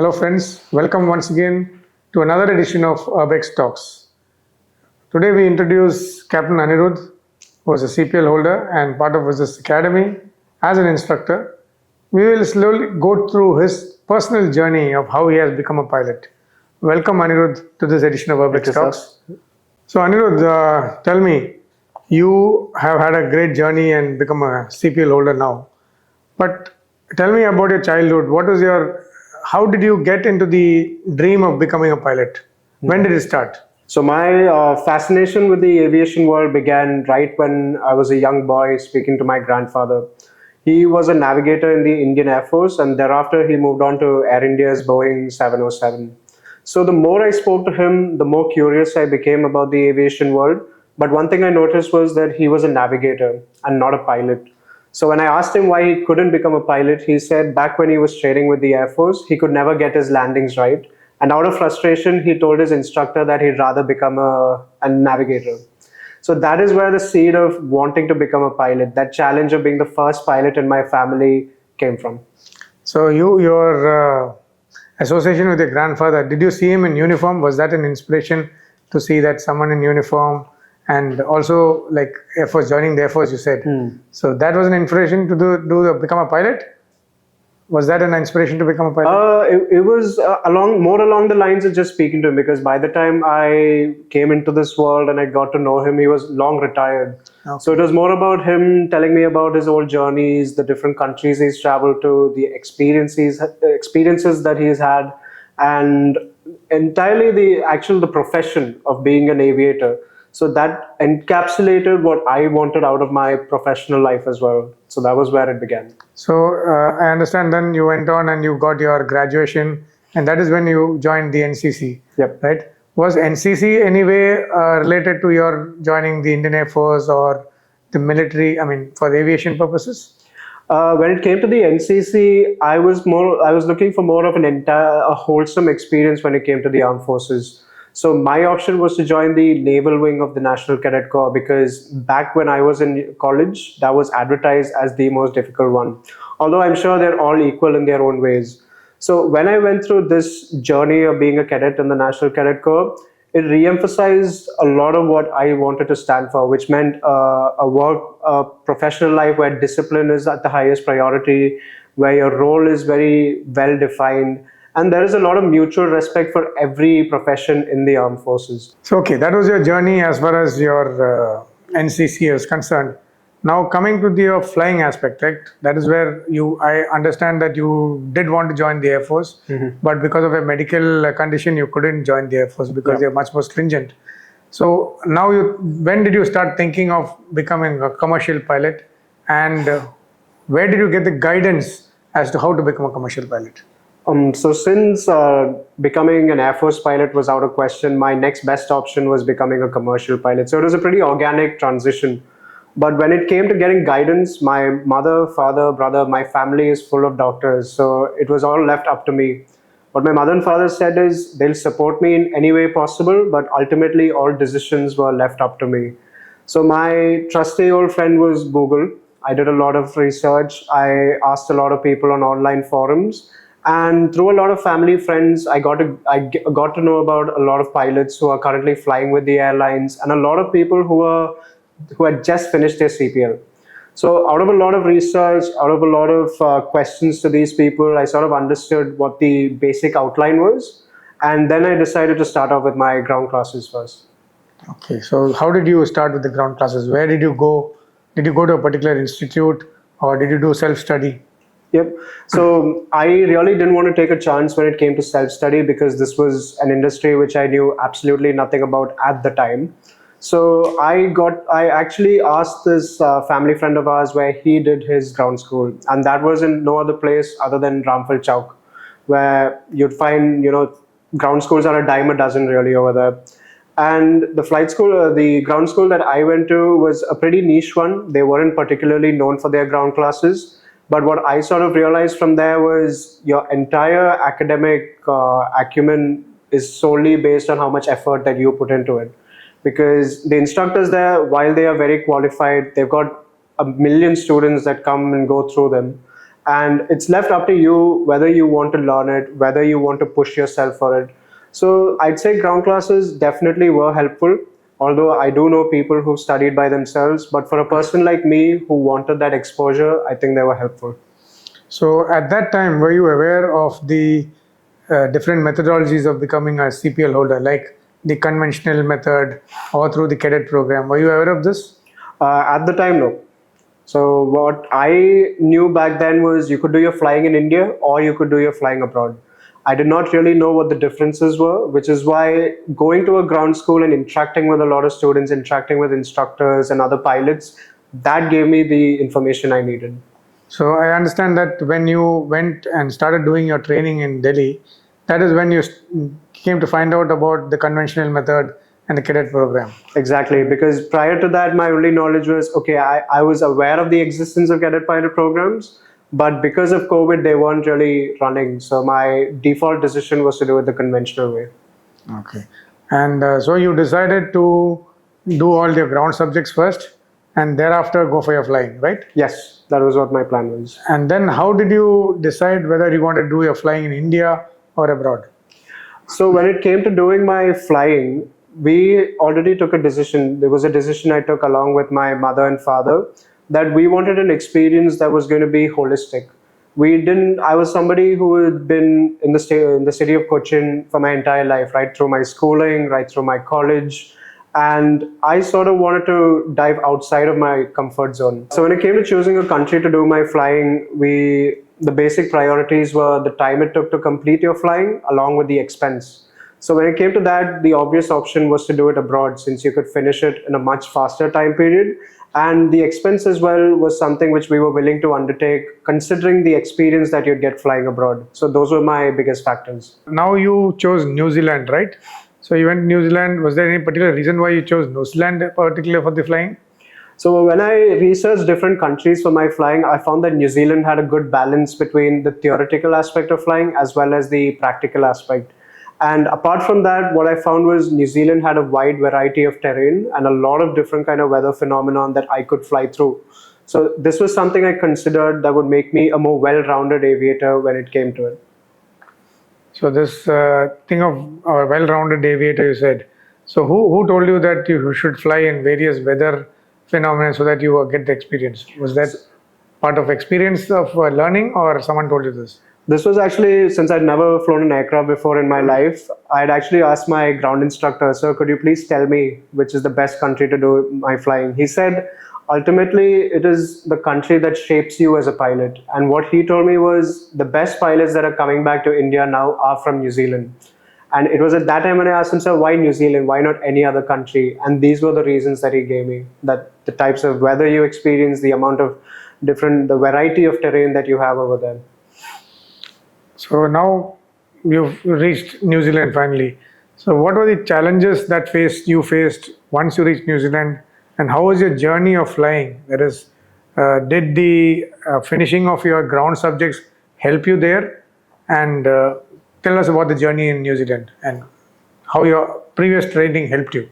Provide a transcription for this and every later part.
Hello friends, welcome once again to another edition of URBX Talks. Today we introduce Captain Anirudh, who is a CPL holder and part of URBX Academy as an instructor. We will slowly go through his personal journey of how he has become a pilot. Welcome Anirudh to this edition of URBX Talks. So Anirudh, tell me, you have had a great journey and become a CPL holder now. But tell me about your childhood. How did you get into the dream of becoming a pilot? When did it start? So my fascination with the aviation world began right when I was a young boy speaking to my grandfather. He was a navigator in the Indian Air Force, and thereafter he moved on to Air India's Boeing 707. So the more I spoke to him, the more curious I became about the aviation world. But one thing I noticed was that he was a navigator and not a pilot. So when I asked him why he couldn't become a pilot, he said back when he was training with the Air Force, he could never get his landings right. And out of frustration, he told his instructor that he'd rather become a navigator. So that is where the seed of wanting to become a pilot, that challenge of being the first pilot in my family came from. So your association with your grandfather, did you see him in uniform? Was that an inspiration to see that someone in uniform? And also, like Air Force, joining the Air Force, you said. So that was an inspiration to become a pilot. Was that an inspiration to become a pilot? It was more along the lines of just speaking to him, because by the time I came into this world and I got to know him, he was long retired. Okay. So it was more about him telling me about his old journeys, the different countries he's traveled to, the experiences that he's had, and entirely the profession of being an aviator. So that encapsulated what I wanted out of my professional life as well. So that was where it began. So I understand then you went on and you got your graduation, and that is when you joined the NCC. Yep. Right? Was NCC anyway related to your joining the Indian Air Force or the military, for the aviation purposes? When it came to the NCC, I was looking for more of a wholesome experience when it came to the armed forces. So my option was to join the naval wing of the National Cadet Corps, because back when I was in college, that was advertised as the most difficult one. Although I'm sure they're all equal in their own ways. So when I went through this journey of being a cadet in the National Cadet Corps, it re-emphasized a lot of what I wanted to stand for, which meant a professional life where discipline is at the highest priority, where your role is very well defined. And there is a lot of mutual respect for every profession in the armed forces. So, okay, that was your journey as far as your NCC is concerned. Now, coming to the flying aspect, right? That is where I understand that you did want to join the Air Force, but because of a medical condition, you couldn't join the Air Force because they're much more stringent. So now, when did you start thinking of becoming a commercial pilot, and where did you get the guidance as to how to become a commercial pilot? So since becoming an Air Force pilot was out of question, my next best option was becoming a commercial pilot. So it was a pretty organic transition. But when it came to getting guidance, my mother, father, brother, my family is full of doctors. So it was all left up to me. What my mother and father said is they'll support me in any way possible, but ultimately all decisions were left up to me. So my trusty old friend was Google. I did a lot of research. I asked a lot of people on online forums. And through a lot of family friends, I got to know about a lot of pilots who are currently flying with the airlines, and a lot of people who had just finished their CPL. So out of a lot of research, out of a lot of questions to these people, I sort of understood what the basic outline was. And then I decided to start off with my ground classes first. Okay, so how did you start with the ground classes? Where did you go? Did you go to a particular institute, or did you do self-study? Yep. So I really didn't want to take a chance when it came to self-study, because this was an industry which I knew absolutely nothing about at the time. So I actually asked this family friend of ours where he did his ground school, and that was in no other place other than Ramphal Chowk, where you'd find, ground schools are a dime a dozen really over there. And the ground school that I went to was a pretty niche one. They weren't particularly known for their ground classes. But what I sort of realized from there was your entire academic acumen is solely based on how much effort that you put into it. Because the instructors there, while they are very qualified, they've got a million students that come and go through them. and it's left up to you whether you want to learn it, whether you want to push yourself for it. So I'd say ground classes definitely were helpful, although I do know people who studied by themselves, but for a person like me who wanted that exposure, I think they were helpful. So at that time, were you aware of the different methodologies of becoming a CPL holder, like the conventional method or through the cadet program? Were you aware of this? At the time, no. So what I knew back then was you could do your flying in India or you could do your flying abroad. I did not really know what the differences were, which is why going to a ground school and interacting with a lot of students, interacting with instructors and other pilots, that gave me the information I needed. So I understand that when you went and started doing your training in Delhi, that is when you came to find out about the conventional method and the cadet program. Exactly, because prior to that, my only knowledge was, okay, I was aware of the existence of cadet pilot programs, but because of COVID, they weren't really running. So my default decision was to do it the conventional way. Okay. And so you decided to do all your ground subjects first and thereafter go for your flying, right? Yes, that was what my plan was. And then how did you decide whether you want to do your flying in India or abroad? So when it came to doing my flying, we already took a decision. There was a decision I took along with my mother and father that we wanted an experience that was going to be holistic. I was somebody who had been in the city of Cochin for my entire life, right through my schooling, right through my college. And I sort of wanted to dive outside of my comfort zone. So when it came to choosing a country to do my flying, the basic priorities were the time it took to complete your flying along with the expense. So when it came to that, the obvious option was to do it abroad since you could finish it in a much faster time period. And the expense as well was something which we were willing to undertake considering the experience that you'd get flying abroad. So those were my biggest factors. Now you chose New Zealand, right? So you went to New Zealand. Was there any particular reason why you chose New Zealand particularly for the flying? So when I researched different countries for my flying, I found that New Zealand had a good balance between the theoretical aspect of flying as well as the practical aspect. And apart from that, what I found was New Zealand had a wide variety of terrain and a lot of different kind of weather phenomenon that I could fly through. So this was something I considered that would make me a more well-rounded aviator when it came to it. So this thing of our well-rounded aviator, you said. So who told you that you should fly in various weather phenomena so that you get the experience? Was that part of experience of learning or someone told you this? This was actually, since I'd never flown an aircraft before in my life, I'd actually asked my ground instructor, sir, could you please tell me which is the best country to do my flying? He said, ultimately, it is the country that shapes you as a pilot. And what he told me was the best pilots that are coming back to India now are from New Zealand. And it was at that time when I asked him, sir, why New Zealand? Why not any other country? And these were the reasons that he gave me, that the types of weather you experience, the amount of the variety of terrain that you have over there. So now you've reached New Zealand finally. So what were the challenges that you faced once you reached New Zealand, and how was your journey of flying? That is, did the finishing of your ground subjects help you there? And tell us about the journey in New Zealand and how your previous training helped you.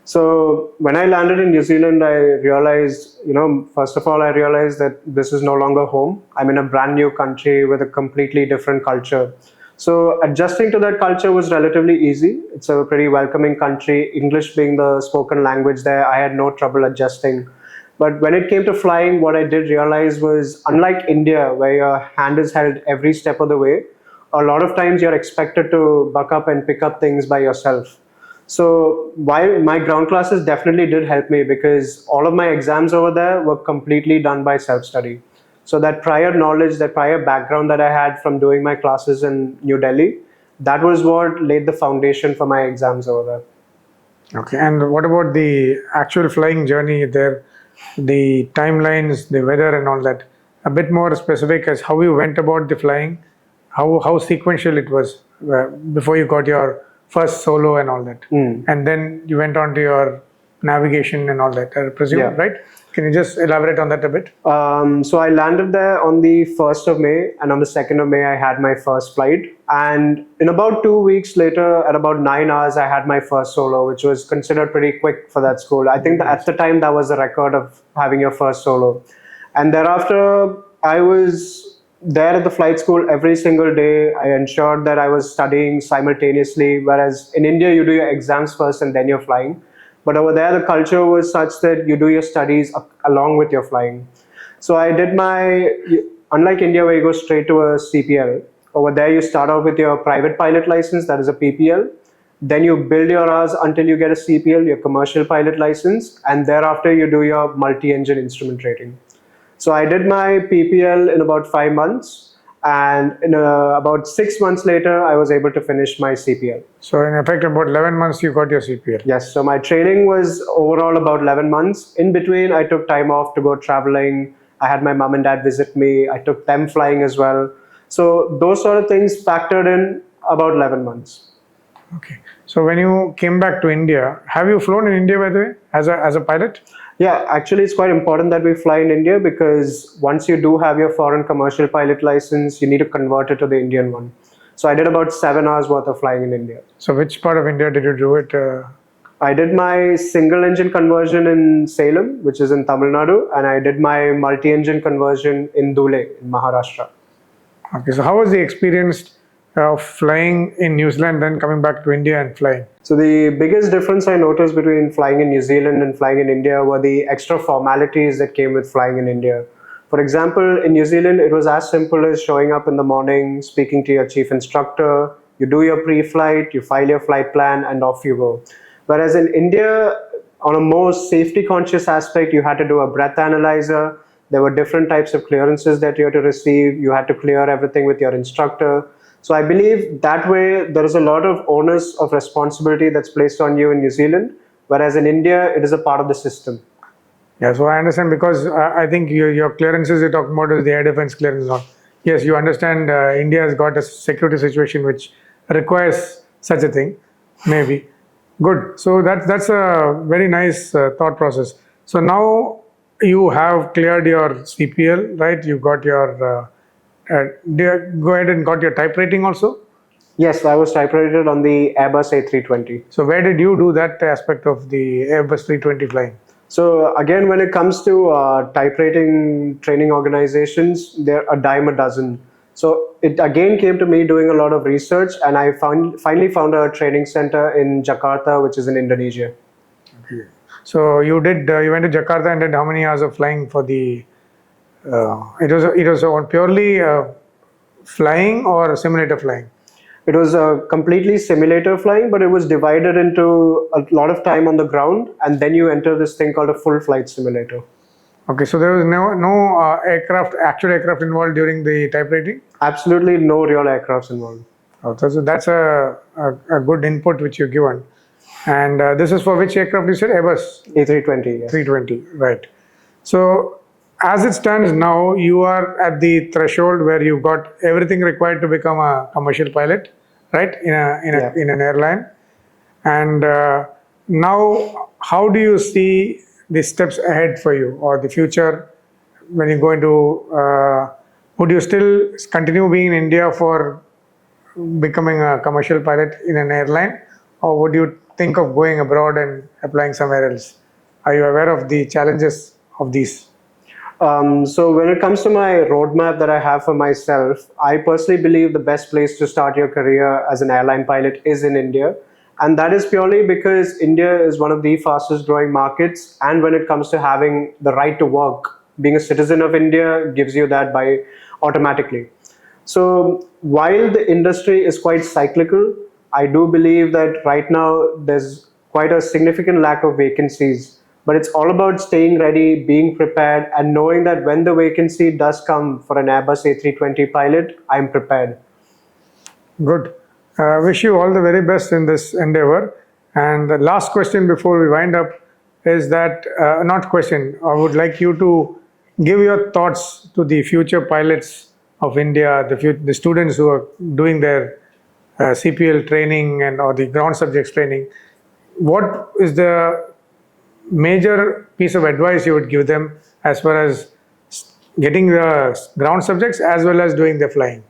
So when I landed in New Zealand, I realized, first of all, I realized that this is no longer home. I'm in a brand new country with a completely different culture. So adjusting to that culture was relatively easy. It's a pretty welcoming country. English being the spoken language there, I had no trouble adjusting. But when it came to flying, what I did realize was, unlike India, where your hand is held every step of the way, a lot of times you're expected to buck up and pick up things by yourself. So while my ground classes definitely did help me, because all of my exams over there were completely done by self-study. So that prior knowledge, that prior background that I had from doing my classes in New Delhi, that was what laid the foundation for my exams over there. Okay, and what about the actual flying journey there, the timelines, the weather and all that? A bit more specific as how you went about the flying, how sequential it was before you got your first solo and all that. And then you went on to your navigation and all that, I presume, Yeah. right? Can you just elaborate on that a bit? So I landed there on the 1st of May, and on the 2nd of May, I had my first flight. And in about 2 weeks later, at about 9 hours, I had my first solo, which was considered pretty quick for that school. I think that at the time, that was the record of having your first solo. And thereafter, I was there at the flight school every single day. I ensured that I was studying simultaneously, whereas in India, you do your exams first and then you're flying. But over there, the culture was such that you do your studies along with your flying. So I did unlike India where you go straight to a CPL, over there you start out with your private pilot license, that is a PPL. Then you build your hours until you get a CPL, your commercial pilot license, and thereafter you do your multi-engine instrument rating. So I did my PPL in about 5 months, and about 6 months later, I was able to finish my CPL. So in effect, about 11 months you got your CPL. Yes, so my training was overall about 11 months. In between, I took time off to go traveling. I had my mom and dad visit me. I took them flying as well. So those sort of things factored in about 11 months. Okay. So when you came back to India, have you flown in India, by the way, as a pilot? Yeah, actually, it's quite important that we fly in India, because once you do have your foreign commercial pilot license, you need to convert it to the Indian one. So I did about 7 hours worth of flying in India. So which part of India did you do it? I did my single engine conversion in Salem, which is in Tamil Nadu, and I did my multi-engine conversion in Dhule, in Maharashtra. Okay, so how was the experience of flying in New Zealand, then coming back to India and flying? So the biggest difference I noticed between flying in New Zealand and flying in India were the extra formalities that came with flying in India. For example, in New Zealand, it was as simple as showing up in the morning, speaking to your chief instructor, you do your pre-flight, you file your flight plan, and off you go. Whereas in India, on a more safety conscious aspect, you had to do a breath analyzer. There were different types of clearances that you had to receive. You had to clear everything with your instructor. So I believe that way there is a lot of onus of responsibility that's placed on you in New Zealand, whereas in India, it is a part of the system. Yeah, so I understand, because I think your clearances you're talking about is the air defense clearance. Not. Yes, you understand India has got a security situation which requires such a thing, maybe. Good. So that's a very nice thought process. So now you have cleared your CPL, right? You got your go ahead and got your type rating also? Yes, I was type rated on the Airbus A320. So where did you do that aspect of the Airbus 320 flying? So again, when it comes to type rating training organizations, they're a dime a dozen. So it again came to me doing a lot of research, and I finally found a training center in Jakarta, which is in Indonesia. Okay. So you went to Jakarta and did how many hours of flying for the? It was on purely flying or simulator flying? It was completely simulator flying, but it was divided into a lot of time on the ground, and then you enter this thing called a full flight simulator. Okay, so there was no actual aircraft involved during the type rating? Absolutely no real aircrafts involved. Oh, so that's a good input which you've given. And this is for which aircraft you said? Airbus? A320, yes. 320, right. So as it stands now, you are at the threshold where you've got everything required to become a commercial pilot, right? In an airline. And now, how do you see the steps ahead for you, or the future when you go into? Would you still continue being in India for becoming a commercial pilot in an airline, or would you think of going abroad and applying somewhere else? Are you aware of the challenges of these? So when it comes to my roadmap that I have for myself, I personally believe the best place to start your career as an airline pilot is in India. And that is purely because India is one of the fastest growing markets. And when it comes to having the right to work, being a citizen of India gives you that by automatically. So while the industry is quite cyclical, I do believe that right now there's quite a significant lack of vacancies. But it's all about staying ready, being prepared, and knowing that when the vacancy does come for an Airbus A320 pilot, I'm prepared. Good. Wish you all the very best in this endeavor. And the last question before we wind up is that, not question, I would like you to give your thoughts to the future pilots of India, the students who are doing their CPL training or the ground subjects training. What is the major piece of advice you would give them as far as getting the ground subjects as well as doing the flying?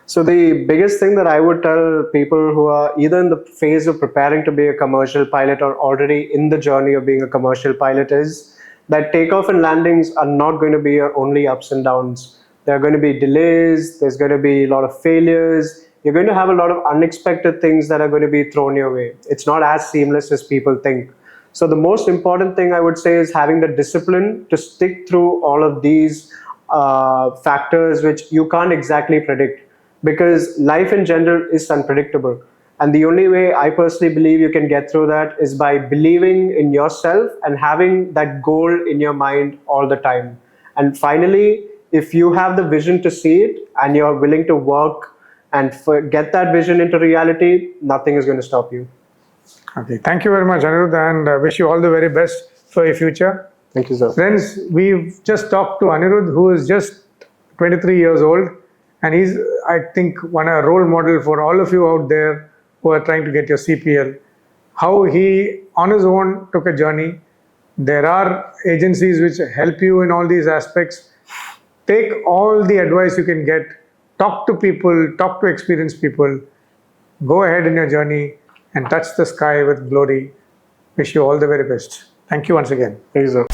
So the biggest thing that I would tell people who are either in the phase of preparing to be a commercial pilot or already in the journey of being a commercial pilot is that takeoff and landings are not going to be your only ups and downs. There are going to be delays, there's going to be a lot of failures, you're going to have a lot of unexpected things that are going to be thrown your way. It's not as seamless as people think. So the most important thing I would say is having the discipline to stick through all of these factors which you can't exactly predict, because life in general is unpredictable. And the only way I personally believe you can get through that is by believing in yourself and having that goal in your mind all the time. And finally, if you have the vision to see it and you're willing to work and get that vision into reality, nothing is going to stop you. Okay, thank you very much, Anirudh, and I wish you all the very best for your future. Thank you, sir. Friends, we've just talked to Anirudh, who is just 23 years old, and he's, I think, a role model for all of you out there who are trying to get your CPL. How he, on his own, took a journey. There are agencies which help you in all these aspects. Take all the advice you can get. Talk to people, talk to experienced people. Go ahead in your journey and touch the sky with glory. Wish you all the very best. Thank you once again. Thank you, sir.